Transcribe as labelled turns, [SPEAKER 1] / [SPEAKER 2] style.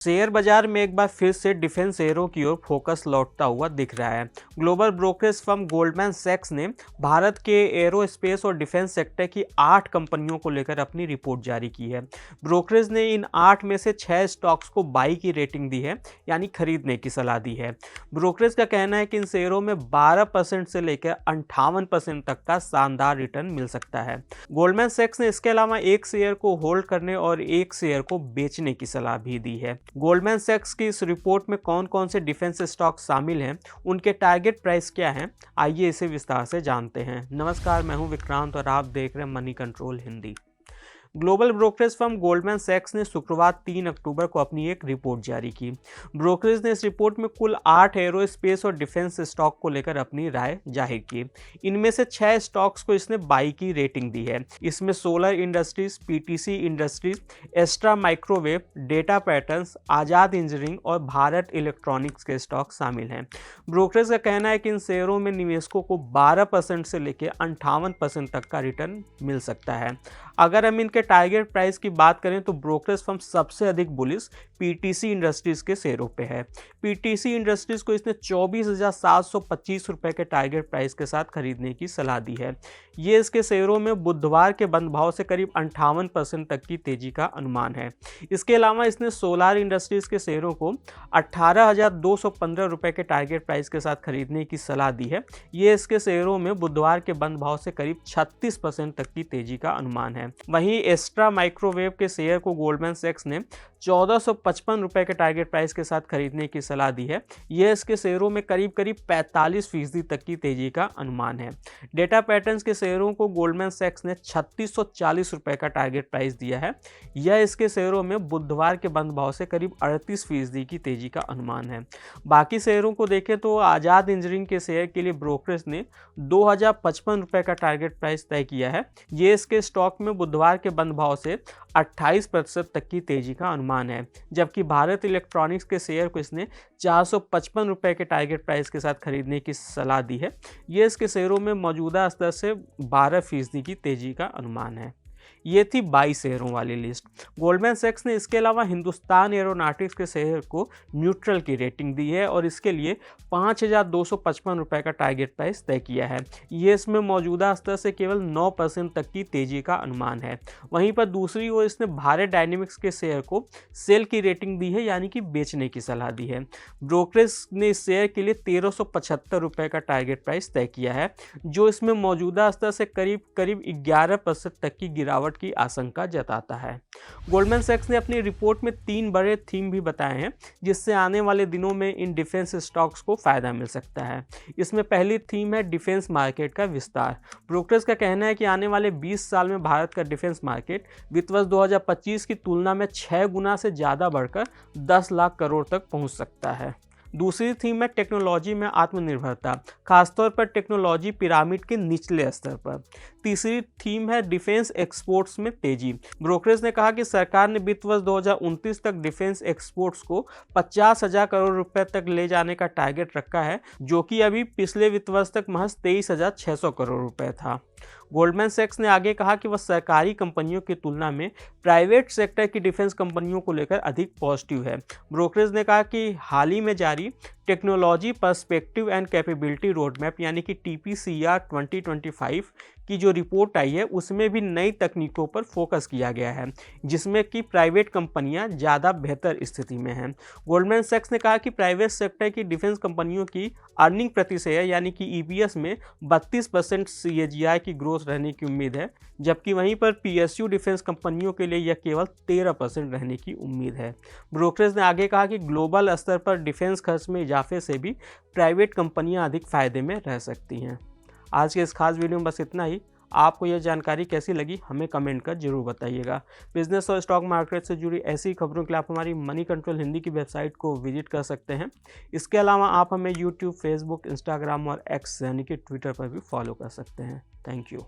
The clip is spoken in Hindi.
[SPEAKER 1] शेयर बाजार में एक बार फिर से डिफेंस शेयरों की ओर फोकस लौटता हुआ दिख रहा है। ग्लोबल ब्रोकरेज फर्म गोल्डमैन सैक्स ने भारत के एरोस्पेस और डिफेंस सेक्टर की 8 कंपनियों को लेकर अपनी रिपोर्ट जारी की है। ब्रोकरेज ने इन 8 में से 6 स्टॉक्स को बाई की रेटिंग दी है, यानी खरीदने की सलाह दी है। ब्रोकरेज का कहना है कि इन शेयरों में 12% से लेकर 58% तक का शानदार रिटर्न मिल सकता है। गोल्डमैन सैक्स ने इसके अलावा एक शेयर को होल्ड करने और एक शेयर को बेचने की सलाह भी दी है। गोल्डमैन सैक्स की इस रिपोर्ट में कौन कौन से डिफेंस स्टॉक शामिल हैं, उनके टारगेट प्राइस क्या हैं, आइए इसे विस्तार से जानते हैं। नमस्कार, मैं हूं विक्रांत और आप देख रहे हैं Moneycontrol Hindi. Global brokerage firm Goldman सैक्स ने शुक्रवार 3 अक्टूबर को अपनी एक रिपोर्ट जारी की। ब्रोकरेज ने इस रिपोर्ट में कुल 8 एरोस्पेस और डिफेंस स्टॉक को लेकर अपनी राय जाहिर की। इनमें से 6 स्टॉक्स को इसने बाई की रेटिंग दी है। इसमें Solar Industries, PTC Industries, Astra Microwave, Data Patterns, Azad Engineering और भारत इलेक्ट्रॉनिक्स के स्टॉक शामिल हैं। ब्रोकरेज का कहना है कि इन शेयरों में निवेशकों को 12% से लेकर 58% तक का रिटर्न मिल सकता है। अगर हम इनके टारगेट प्राइस की बात करें तो ब्रोकरेज फर्म सबसे अधिक बुलिश पीटीसी इंडस्ट्रीज के शेयरों पे है। पीटीसी इंडस्ट्रीज को इसने 24,725 रुपए के टारगेट प्राइस के साथ खरीदने की सलाह दी है। ये इसके शेयरों में बुधवार के बंद भाव से करीब 58% तक की तेजी का अनुमान है। इसके अलावा इसने सोलार इंडस्ट्रीज के शेयरों को 18,215 रुपए के टारगेट प्राइस के साथ खरीदने की सलाह दी है। ये इसके शेयरों में बुधवार के बंद भाव से करीब 36% तक की तेजी का अनुमान है। वहीं एस्ट्रा माइक्रोवेव के शेयर को गोल्डमैन सैक्स ने 1455 रुपए के टारगेट प्राइस के साथ खरीदने की सलाह दी है। यह इसके शेयरों में करीब 45% तक की तेजी का अनुमान है। डेटा पैटर्न्स के शेयरों को गोल्डमैन सैक्स ने 3640 रुपए का टारगेट प्राइस दिया है। यह इसके शेयरों में बुधवार के बंद भाव से करीब 38% की तेजी का अनुमान है। बाकी शेयरों को देखें तो आजाद इंजीनियरिंग के शेयर के लिए ब्रोकरेज ने 2055 रुपए का टारगेट प्राइस तय किया है। ये इसके स्टॉक में बुधवार के बंद भाव से 28% तक की तेजी का अनुमान है। जबकि भारत इलेक्ट्रॉनिक्स के शेयर को इसने 455 रुपए के टारगेट प्राइस के साथ खरीदने की सलाह दी है। ये इसके शेयरों में मौजूदा स्तर से 12% की तेजी का अनुमान है। ये थी बाई शेयरों वाली लिस्ट। गोल्डमैन सैक्स ने इसके अलावा हिंदुस्तान एरोनॉटिक्स के शेयर को न्यूट्रल की रेटिंग दी है और इसके लिए 5,255 रुपए का टारगेट प्राइस तय किया है। ये इसमें मौजूदा स्तर से केवल 9% तक की तेजी का अनुमान है। वहीं पर दूसरी ओर इसने भारत डायनेमिक्स के शेयर को सेल की रेटिंग दी है, यानी कि बेचने की सलाह दी है। ब्रोकरेज ने इस शेयर के लिए 1375 रुपए का टारगेट प्राइस तय किया है, जो इसमें मौजूदा स्तर से करीब 11% तक की गिरावट की आशंका जताता है। गोल्डमैन सैक्स ने अपनी रिपोर्ट में 3 बड़े थीम भी बताए हैं, जिससे आने वाले दिनों में इन डिफेंस स्टॉक्स को फायदा मिल सकता है। इसमें पहली थीम है डिफेंस मार्केट का विस्तार। ब्रोकरेज का कहना है कि आने वाले 20 साल में भारत का डिफेंस मार्केट वित्त वर्ष 2025 की तुलना में 6 गुना से ज़्यादा बढ़कर 10 लाख करोड़ तक पहुंच सकता है। दूसरी थीम है टेक्नोलॉजी में आत्मनिर्भरता, खासतौर पर टेक्नोलॉजी पिरामिड के निचले स्तर पर। तीसरी थीम है डिफेंस एक्सपोर्ट्स में तेजी। ब्रोकरेज ने कहा कि सरकार ने वित्त वर्ष 2029 तक डिफेंस एक्सपोर्ट्स को 50,000 करोड़ रुपए तक ले जाने का टारगेट रखा है, जो कि अभी पिछले वित्त वर्ष तक महज 23,600 करोड़ रुपए था। गोल्डमैन सैक्स ने आगे कहा कि वह सरकारी कंपनियों की तुलना में प्राइवेट सेक्टर की डिफेंस कंपनियों को लेकर अधिक पॉजिटिव है। ब्रोकरेज ने कहा कि हाल ही में जारी technology perspective and capability roadmap यानी कि TPCR 2025 की जो रिपोर्ट आई है, उसमें भी नई तकनीकों पर फोकस किया गया है, जिसमें कि प्राइवेट कंपनियां ज़्यादा बेहतर स्थिति में हैं। गोल्डमैन सैक्स ने कहा कि प्राइवेट सेक्टर की डिफेंस कंपनियों की अर्निंग प्रति शेयर यानी कि EPS में 32% CAGR की ग्रोथ रहने की उम्मीद है, जबकि वहीं पर PSU डिफेंस कंपनियों के लिए यह केवल 13% रहने की उम्मीद है। ब्रोकरेज ने आगे कहा कि ग्लोबल स्तर पर डिफेंस खर्च में इजाफे से भी प्राइवेट कंपनियां अधिक फायदे में रह सकती हैं। आज के इस खास वीडियो में बस इतना ही। आपको यह जानकारी कैसी लगी हमें कमेंट कर जरूर बताइएगा। बिजनेस और स्टॉक मार्केट से जुड़ी ऐसी खबरों के लिए आप हमारी मनी कंट्रोल हिंदी की वेबसाइट को विजिट कर सकते हैं। इसके अलावा आप हमें यूट्यूब, फेसबुक, इंस्टाग्राम और एक्स यानी कि ट्विटर पर भी फॉलो कर सकते हैं। Thank you.